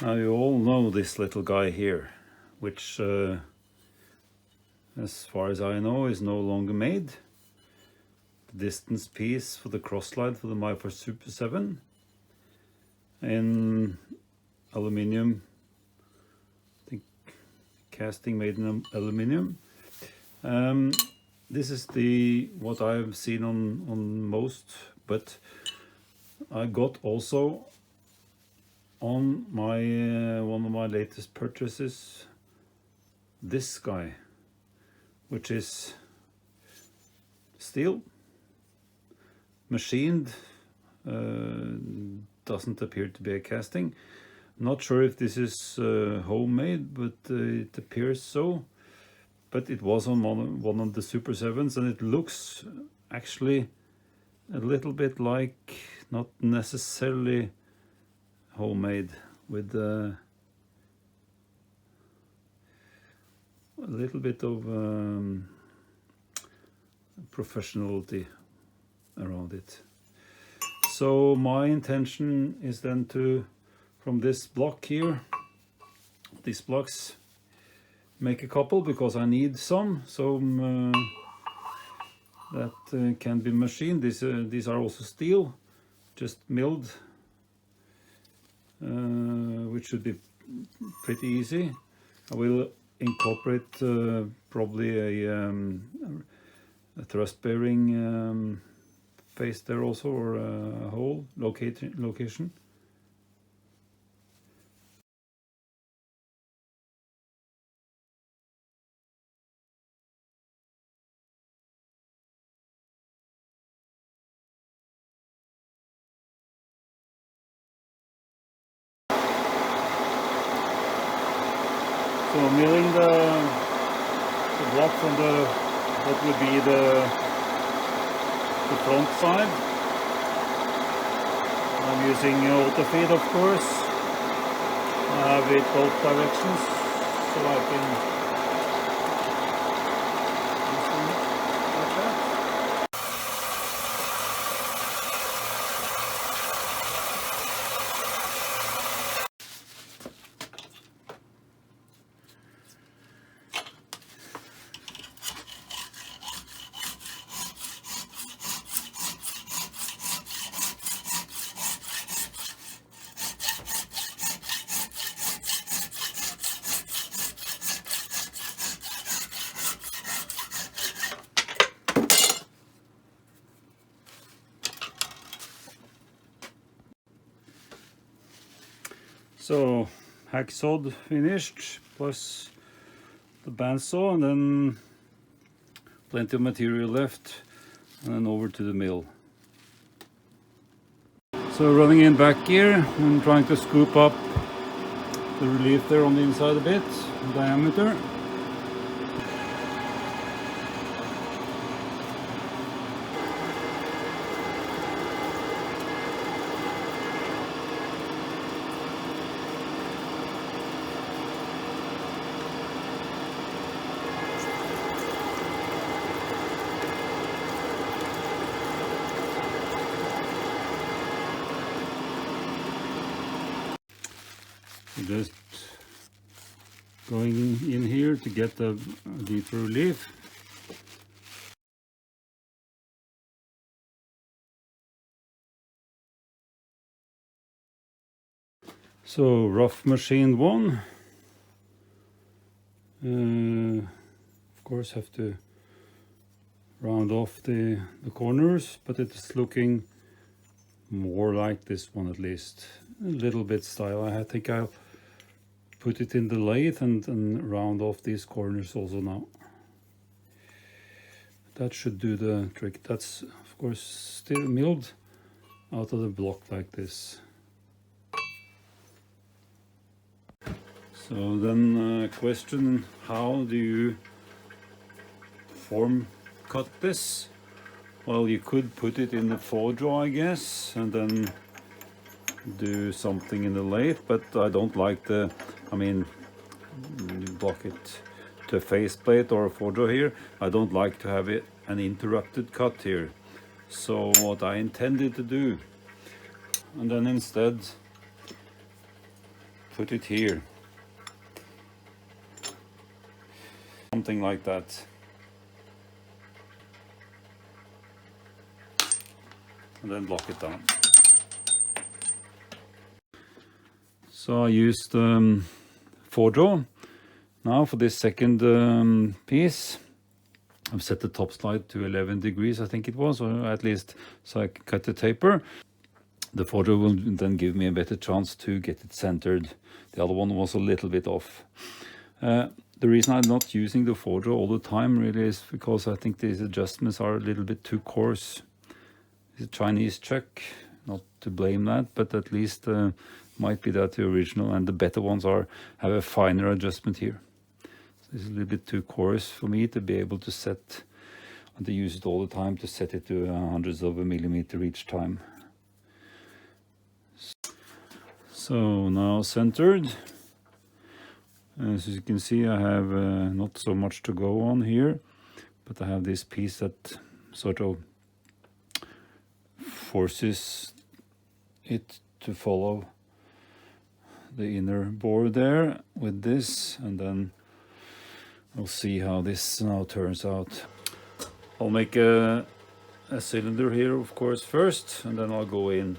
Now you all know this little guy here, which as far as I know is no longer made. The distance piece for the cross slide for the Myford Super 7 in aluminium, I think casting made in aluminium. This is what I've seen on most, but I got also on my one of my latest purchases this guy, which is steel, machined, doesn't appear to be a casting. Not sure if this is homemade, but it appears so. But it was on one of the Super 7s, and it looks actually a little bit like, not necessarily homemade, with a little bit of professionality around it. So my intention is then to, from this block here, these blocks, make a couple, because I need some that can be machined. These are also steel, just milled, which should be pretty easy. I will incorporate probably a thrust bearing face there also, or a hole location. So milling the block from what would be the front side. I'm using auto feed, of course. I have it both directions, so I can like that. So hacksawed finished, plus the bandsaw, and then plenty of material left, and then over to the mill. So running in back gear and trying to scoop up the relief there on the inside a bit, diameter. Just going in here to get a deeper relief. So rough machined one. Of course have to round off the corners, but it's looking more like this one, at least a little bit style. I think I'll put it in the lathe and round off these corners also now. That should do the trick. That's of course still milled out of the block like this. So then question, how do you form cut this? Well, you could put it in the forger, I guess, and then do something in the lathe, but I don't like you block it to a faceplate or a forger here. I don't like to have an interrupted cut here. So what I intended to do, and then instead put it here. Something like that. And then block it down. So I used 4-jaw. Now for this second piece, I've set the top slide to 11 degrees, I think it was, or at least so I can cut the taper. The 4-jaw will then give me a better chance to get it centered. The other one was a little bit off. The reason I'm not using the 4-jaw all the time really is because I think these adjustments are a little bit too coarse. It's a Chinese chuck, not to blame that, but at least might be that the original and the better ones have a finer adjustment here. So it's a little bit too coarse for me to be able to set and to use it all the time, to set it to hundreds of a millimeter each time. So now centered. As you can see, I have not so much to go on here, but I have this piece that sort of forces it to follow the inner board there with this, and then we'll see how this now turns out. I'll make a cylinder here, of course, first, and then I'll go in.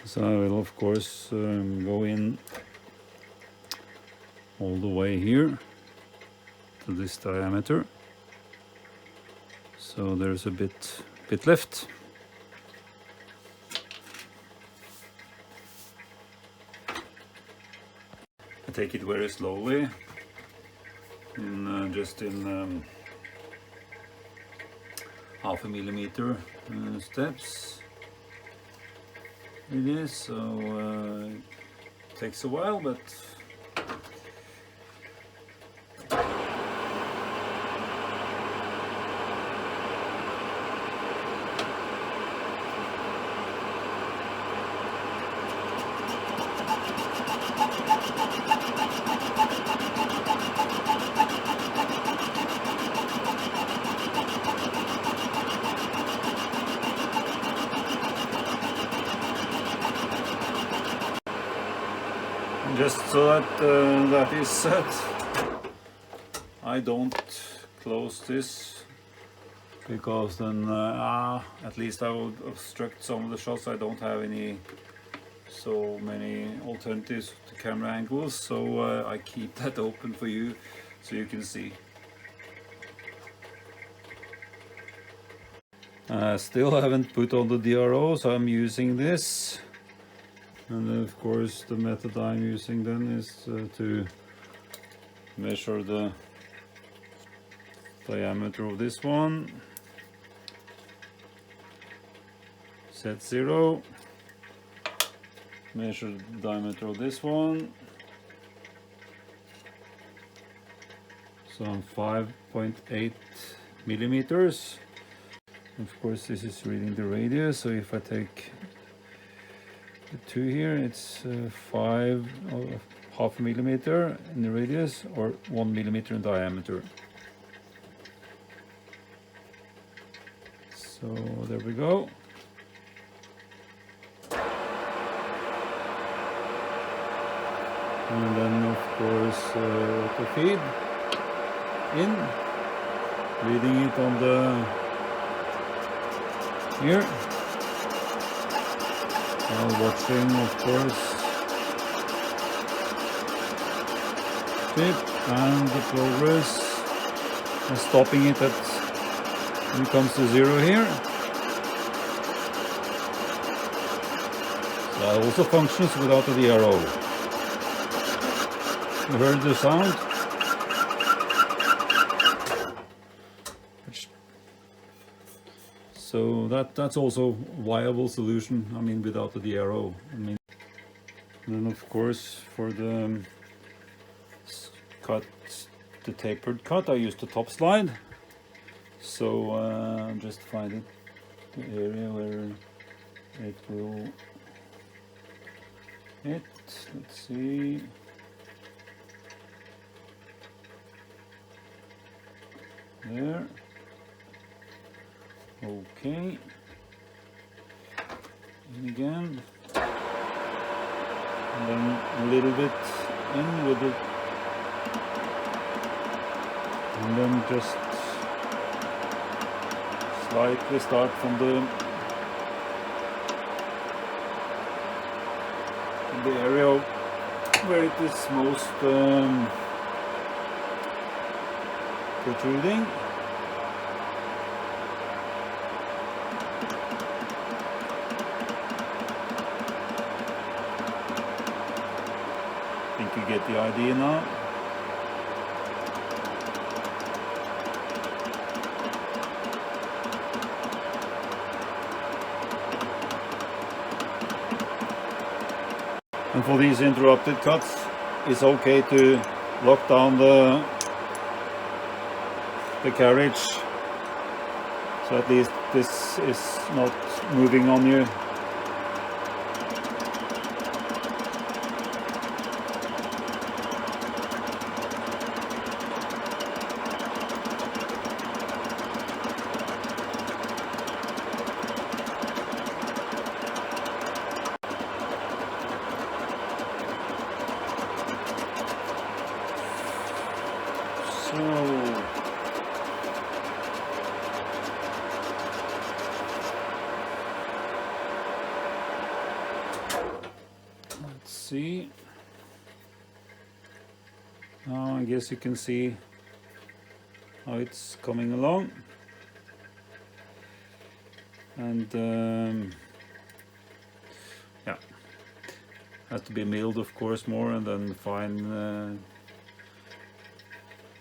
So I will of course go in all the way here to this diameter. So there's a bit left. I take it very slowly, just in half a millimeter steps. It is, so it takes a while, but just so that that is set, I don't close this, because then at least I would obstruct some of the shots. I don't have so many alternatives to camera angles, so I keep that open for you so you can see. Still haven't put on the DRO, so I'm using this. And of course the method I'm using then is to measure the diameter of this one, set 0, measure the diameter of this one, so I'm 5.8 millimeters. Of course this is reading the radius, so if I take the 2 here, it's half a millimeter in the radius, or 1 millimeter in diameter. So there we go. And then of course auto feed in, reading it on the here. While watching, of course, tip and the progress, and stopping it when it comes to 0 here. That also functions without the DRO. You heard the sound? So that's also a viable solution, I mean, without the DRO. I mean, then of course for the cut, the tapered cut, I used the top slide. So just find the area where it will hit. Let's see. There. Okay. In again. And then a little bit in with it. And then just slightly start from the area where it is most protruding. I think you get the idea now. And for these interrupted cuts, it's okay to lock down the carriage, so at least this is not moving on you. Let's see. Now I guess you can see how it's coming along. And yeah, has to be milled of course more, and then fine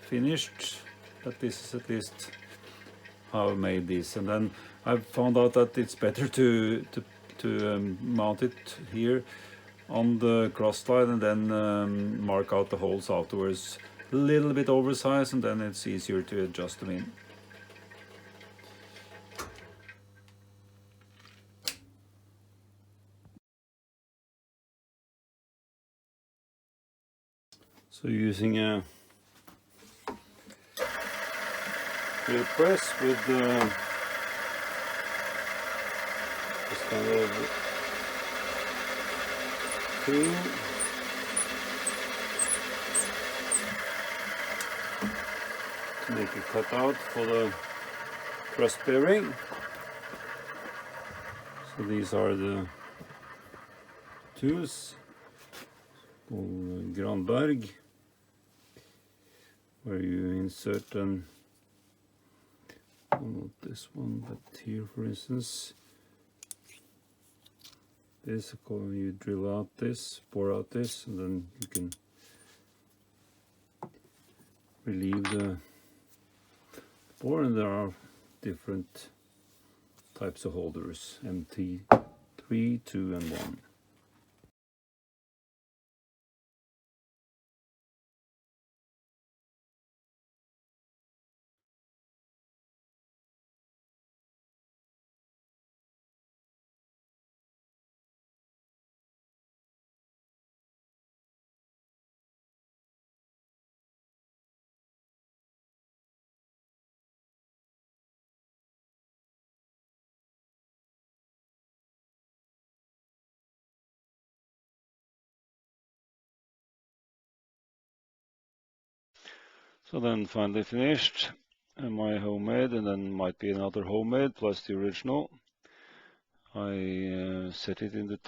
finished. But this is at least how I made this. And then I've found out that it's better to mount it here on the cross slide and then mark out the holes afterwards. A little bit oversized, and then it's easier to adjust them in. So using a drill press with this kind of tool, to make a cutout for the thrust bearing. So these are the tools called Granberg, where you insert them, well, not this one, but here for instance, this, you drill out this, bore out this, and then you can relieve the bore. And there are different types of holders, MT3, 2 and 1. So then finally finished, and my homemade, and then might be another homemade plus the original. I set it in the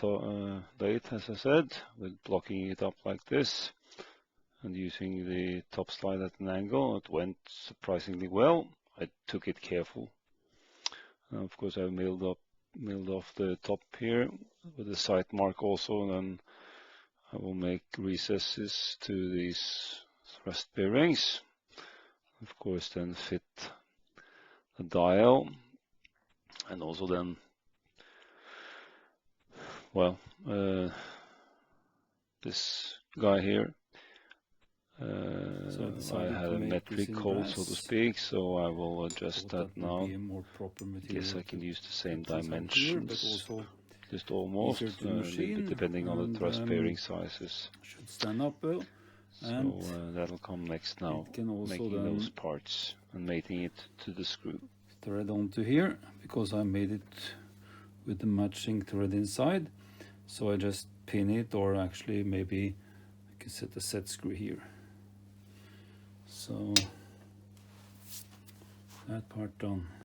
lathe, as I said, with blocking it up like this and using the top slide at an angle. It went surprisingly well. I took it careful. Of course, I milled off the top here with a sight mark also, and then I will make recesses to these thrust bearings. Of course, then fit the dial, and also then, well, this guy here, I had a metric hole, so to speak, so I will adjust that now. I guess I can use the same dimensions, just almost, a little bit depending on the thrust bearing sizes. Should stand up well. And that'll come next now, it can also making then those parts and mating it to the screw. thread onto here, because I made it with the matching thread inside. So I just pin it, or actually maybe I can set a set screw here. So that part done.